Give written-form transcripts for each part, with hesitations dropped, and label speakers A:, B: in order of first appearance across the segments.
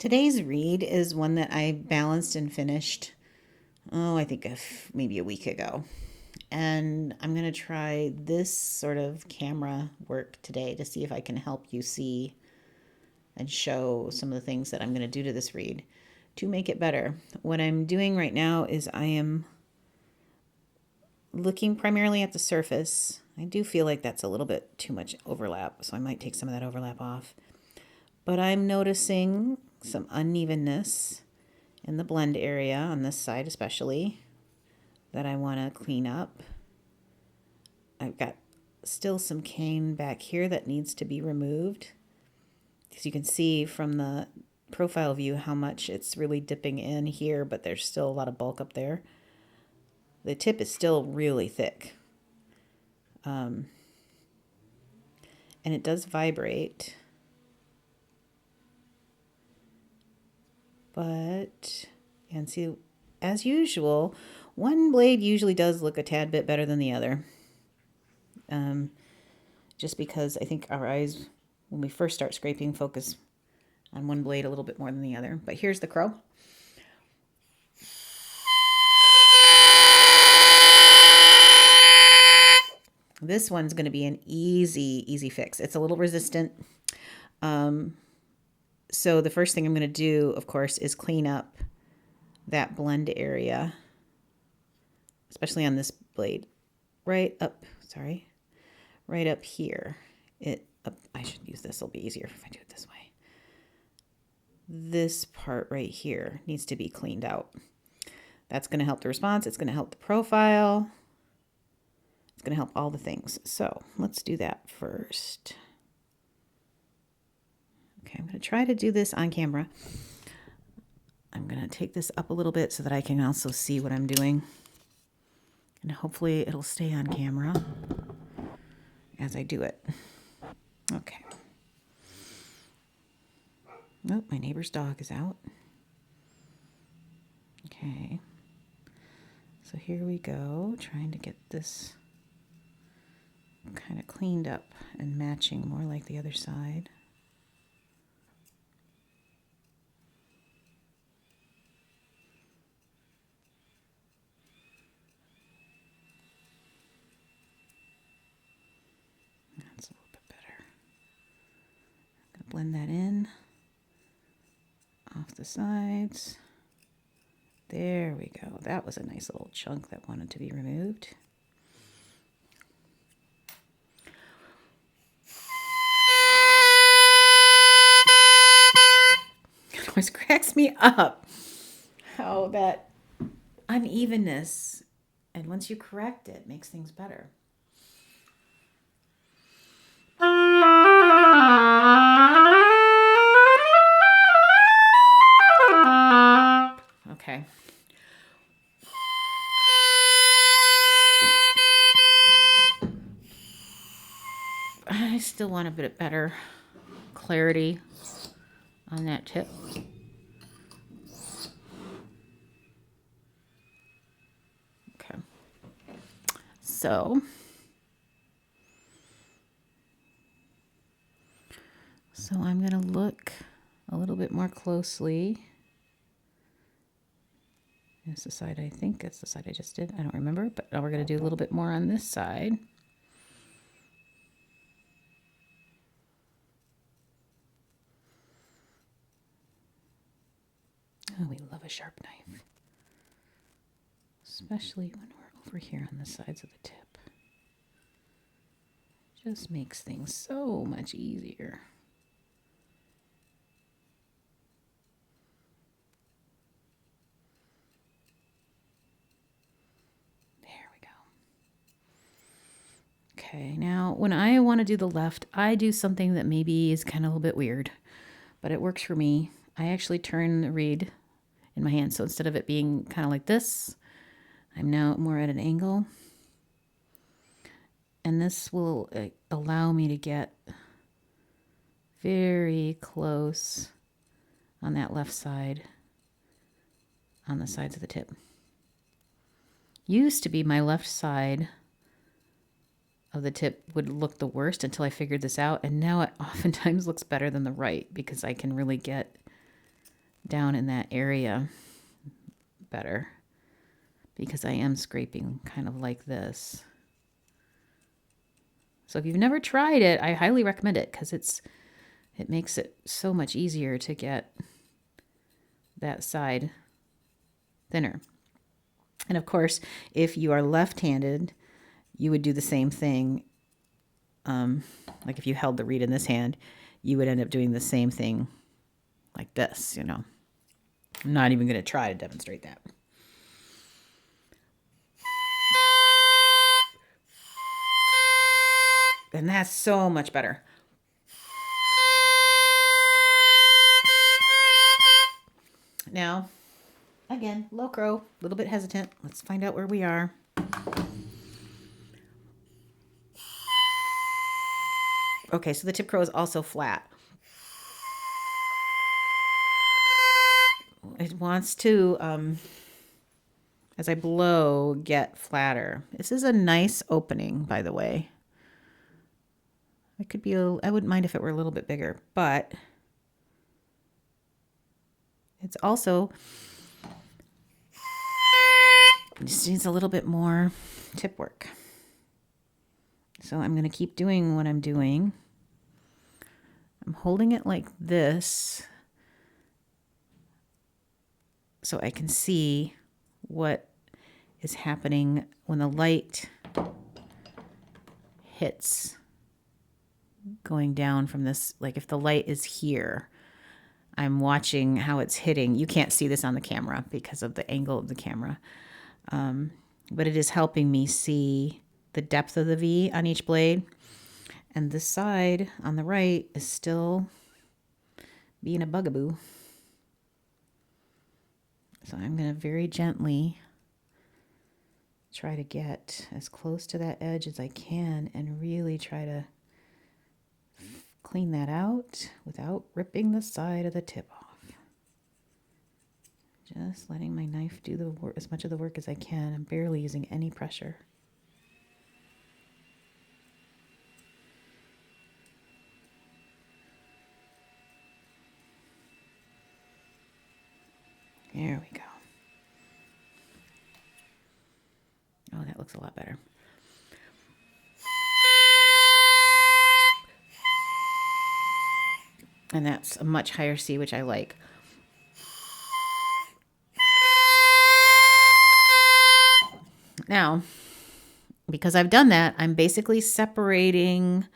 A: Today's read is one that I balanced and finished, I think maybe a week ago. And I'm going to try this sort of camera work today to see if I can help you see and show some of the things that I'm going to do to this read to make it better. What I'm doing right now is I am looking primarily at the surface. I do feel like that's a little bit too much overlap, so I might take some of that overlap off. But I'm noticing some unevenness in the blend area on this side especially that I want to clean up. I've got still some cane back here that needs to be removed. Because you can see from the profile view how much it's really dipping in here, but there's still a lot of bulk up there. The tip is still really thick. And it does vibrate. But, and see, as usual, one blade usually does look a tad bit better than the other. Just because I think our eyes, when we first start scraping, focus on one blade a little bit more than the other. But here's the crow. This one's going to be an easy fix. It's a little resistant. So the first thing I'm going to do, of course, is clean up that blend area, especially on this blade, right up here. I should use this. It'll be easier if I do it this way. This part right here needs to be cleaned out. That's going to help the response. It's going to help the profile. It's going to help all the things. So let's do that first. Okay, I'm going to try to do this on camera. I'm going to take this up a little bit so that I can also see what I'm doing. And hopefully it'll stay on camera as I do it. Okay. Oh, my neighbor's dog is out. Okay. So here we go, trying to get this kind of cleaned up and matching more like the other side. That's a little bit better. I'm going to blend that in off the sides. There we go. That was a nice little chunk that wanted to be removed. It always cracks me up how that unevenness, and once you correct it, makes things better. Okay. I still want a bit better clarity on that tip. Okay. So I'm going to look a little bit more closely. That's the side, I think that's the side I just did. I don't remember, but now we're going to do a little bit more on this side. Oh, we love a sharp knife. Especially when we're over here on the sides of the tip. Just makes things so much easier. There we go. Okay, now when I want to do the left, I do something that maybe is kind of a little bit weird, but it works for me. I actually turn the reed in my hand. So instead of it being kind of like this, I'm now more at an angle. And this will allow me to get very close on that left side, on the sides of the tip. Used to be my left side of the tip would look the worst until I figured this out. And now it oftentimes looks better than the right because I can really get down in that area better, because I am scraping kind of like this. So if you've never tried it, I highly recommend it, because it makes it so much easier to get that side thinner. And of course, if you are left-handed, you would do the same thing. Like if you held the reed in this hand, you would end up doing the same thing like this, you know. I'm not even going to try to demonstrate that. And that's so much better. Now, again, low crow, a little bit hesitant. Let's find out where we are. Okay, so the tip crow is also flat. It wants to, as I blow, get flatter. This is a nice opening, by the way. It could be I wouldn't mind if it were a little bit bigger, but it's also, it just needs a little bit more tip work. So I'm going to keep doing what I'm doing. I'm holding it like this so I can see what is happening when the light hits going down from this. Like if the light is here, I'm watching how it's hitting. You can't see this on the camera because of the angle of the camera. But it is helping me see the depth of the V on each blade. And this side on the right is still being a bugaboo. So I'm going to very gently try to get as close to that edge as I can and really try to clean that out without ripping the side of the tip off. Just letting my knife do the work, as much of the work as I can. I'm barely using any pressure. There we go. Oh, that looks a lot better. And that's a much higher C, which I like. Now, because I've done that, I'm basically separating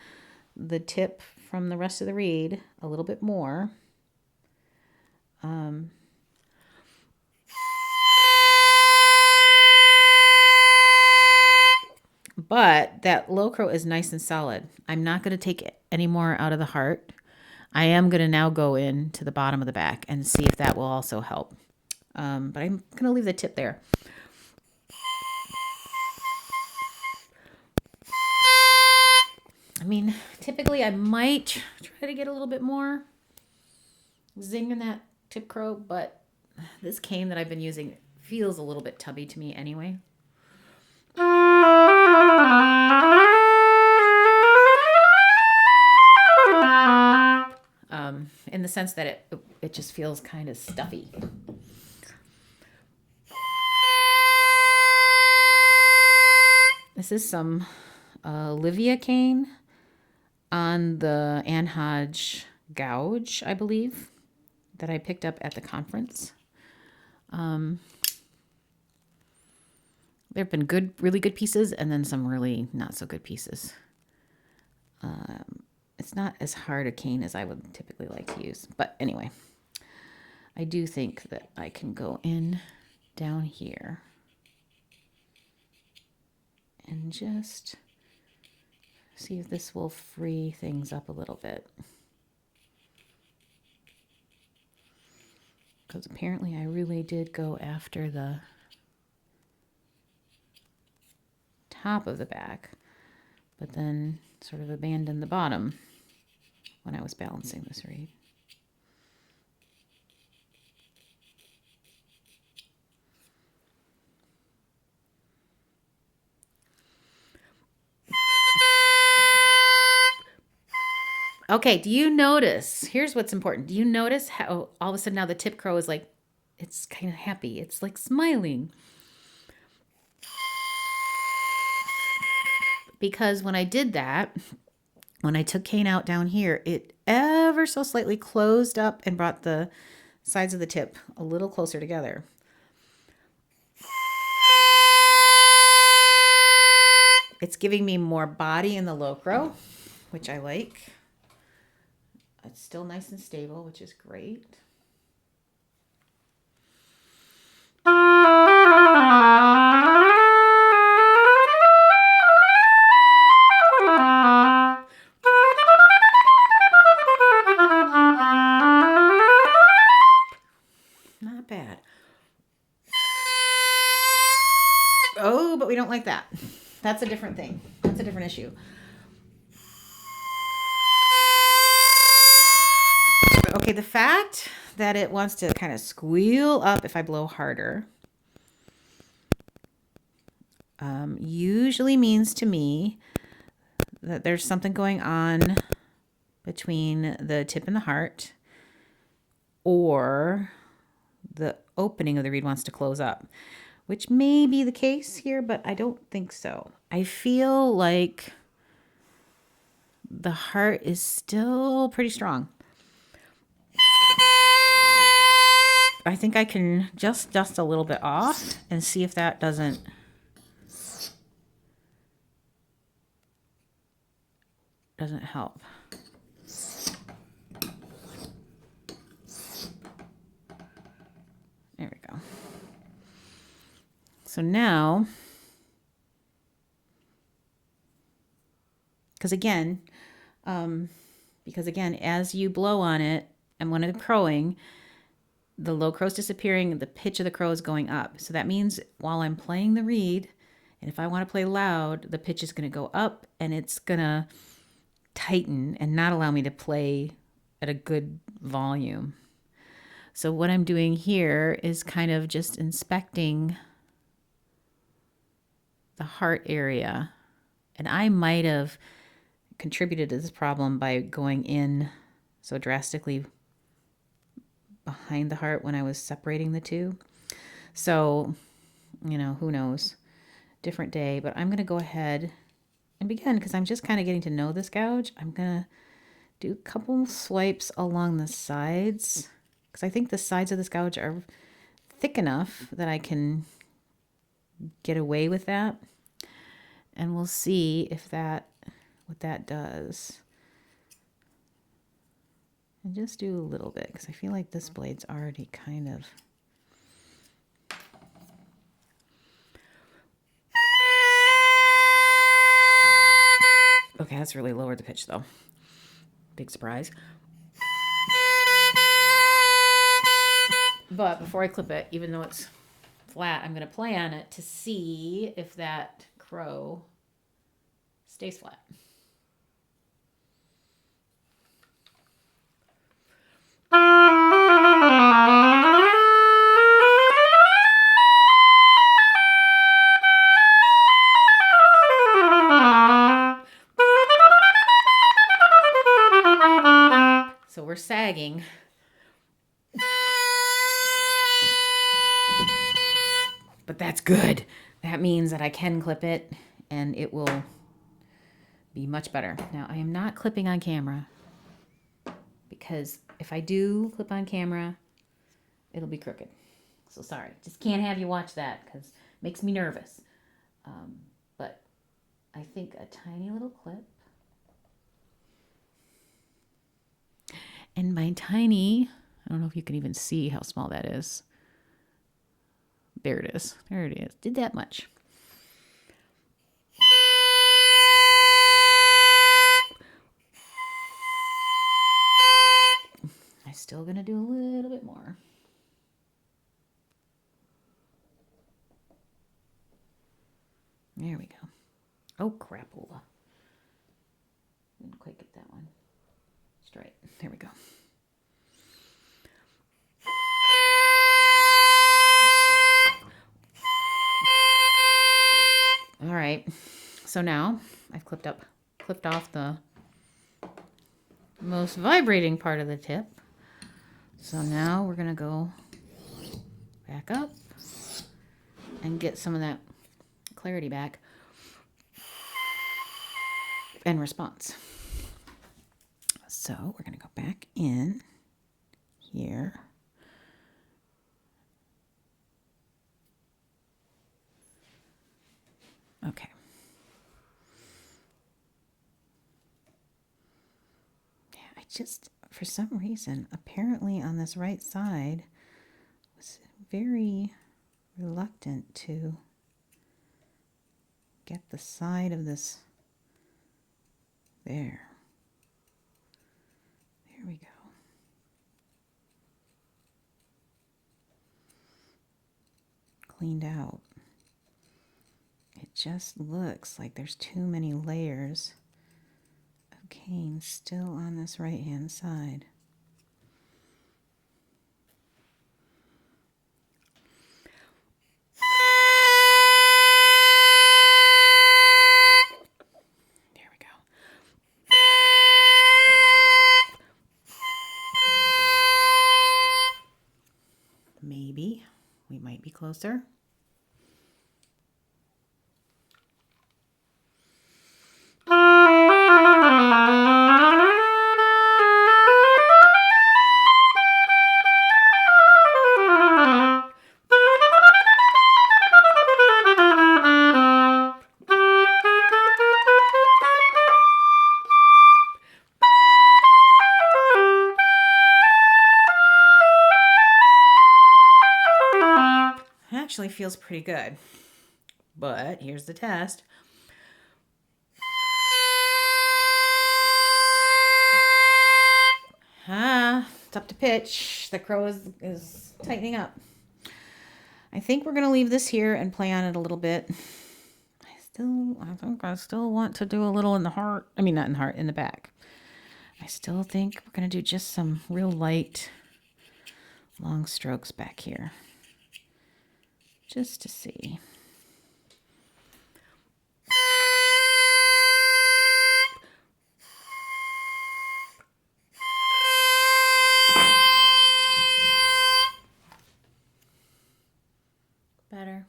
A: the tip from the rest of the reed a little bit more. But that low crow is nice and solid. I'm not going to take any more out of the heart. I am going to now go in to the bottom of the back and see if that will also help. But I'm going to leave the tip there. I mean, typically I might try to get a little bit more zing in that tip crow, but this cane that I've been using feels a little bit tubby to me anyway. In the sense that it just feels kind of stuffy. This is some Olivia cane on the Ann Hodge gouge, I believe, that I picked up at the conference. There have been really good pieces, and then some really not so good pieces. It's not as hard a cane as I would typically like to use. But anyway, I do think that I can go in down here and just see if this will free things up a little bit. Because apparently I really did go after the top of the back, but then sort of abandoned the bottom when I was balancing this reed. Okay, do you notice? Here's what's important. Do you notice how all of a sudden now the tip crow is like, it's kind of happy. It's like smiling. Because when I did that, when I took Kane out down here, it ever so slightly closed up and brought the sides of the tip a little closer together. It's giving me more body in the low crow, which I like. It's still nice and stable, which is great. Not bad. Oh, but we don't like that. That's a different thing. That's a different issue. Okay, the fact that it wants to kind of squeal up if I blow harder usually means to me that there's something going on between the tip and the heart, or the opening of the reed wants to close up, which may be the case here, but I don't think so. I feel like the heart is still pretty strong. I think I can just dust a little bit off and see if that doesn't help. There we go. So now, because again, as you blow on it and when it's crowing, the low crow's disappearing, the pitch of the crow is going up. So that means while I'm playing the reed, and if I want to play loud, the pitch is going to go up and it's going to tighten and not allow me to play at a good volume. So what I'm doing here is kind of just inspecting the heart area. And I might have contributed to this problem by going in so drastically behind the heart when I was separating the two. So, who knows? Different day, but I'm going to go ahead and begin because I'm just kind of getting to know this gouge. I'm going to do a couple swipes along the sides because I think the sides of this gouge are thick enough that I can get away with that. And we'll see if what that does. And just do a little bit because I feel like this blade's already kind of... Okay, that's really lowered the pitch though. Big surprise. But before I clip it, even though it's flat, I'm going to play on it to see if that crow stays flat. So we're sagging. But that's good. That means that I can clip it and it will be much better. Now, I am not clipping on camera because if I do clip on camera, it'll be crooked. So sorry. Just can't have you watch that because it makes me nervous. But I think a tiny little clip. And my tiny, I don't know if you can even see how small that is. There it is. There it is. Did that much. I'm still going to do a little bit more. There we go. Oh, crapola. Didn't quite get that one straight. There we go. All right. So now I've clipped off the most vibrating part of the tip. So now we're going to go back up and get some of that clarity back and response. So we're going to go back in here. Okay. Yeah, I just, for some reason, apparently on this right side, was very reluctant to get the side of this there. There we go. Cleaned out. It just looks like there's too many layers of cane still on this right hand side. There we go. Maybe we might be closer. Actually feels pretty good, but here's the test. It's up to pitch. The crow is tightening up. I think we're gonna leave this here and play on it a little bit. I think I still want to do a little in the heart. I mean, not in the heart, in the back. I still think we're gonna do just some real light, long strokes back here. Just to see. Better.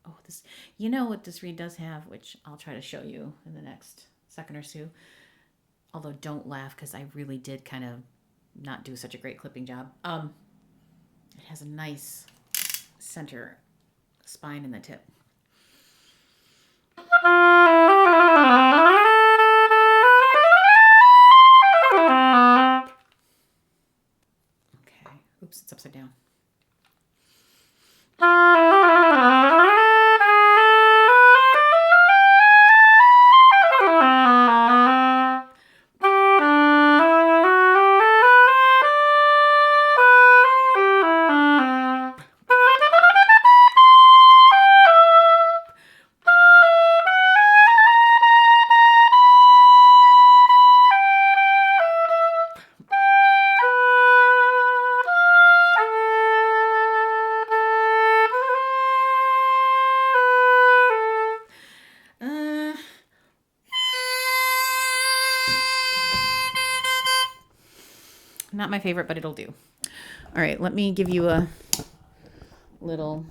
A: Oh, this, you know what this reed does have, which I'll try to show you in the next second or two. Although don't laugh, because I really did kind of not do such a great clipping job. It has a nice center spine in the tip. Okay. Oops, it's upside down. Not my favorite, but it'll do. All right, let me give you a little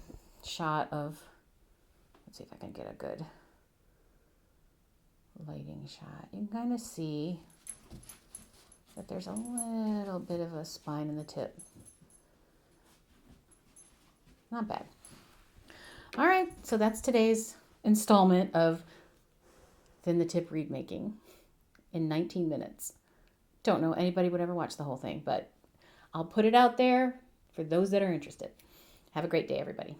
A: shot of, let's see if I can get a good lighting shot. You can kind of see that there's a little bit of a spine in the tip. Not bad. All right, so that's today's installment of Thin the Tip reed making in 19 minutes. Don't know anybody would ever watch the whole thing, but I'll put it out there for those that are interested. Have a great day, everybody.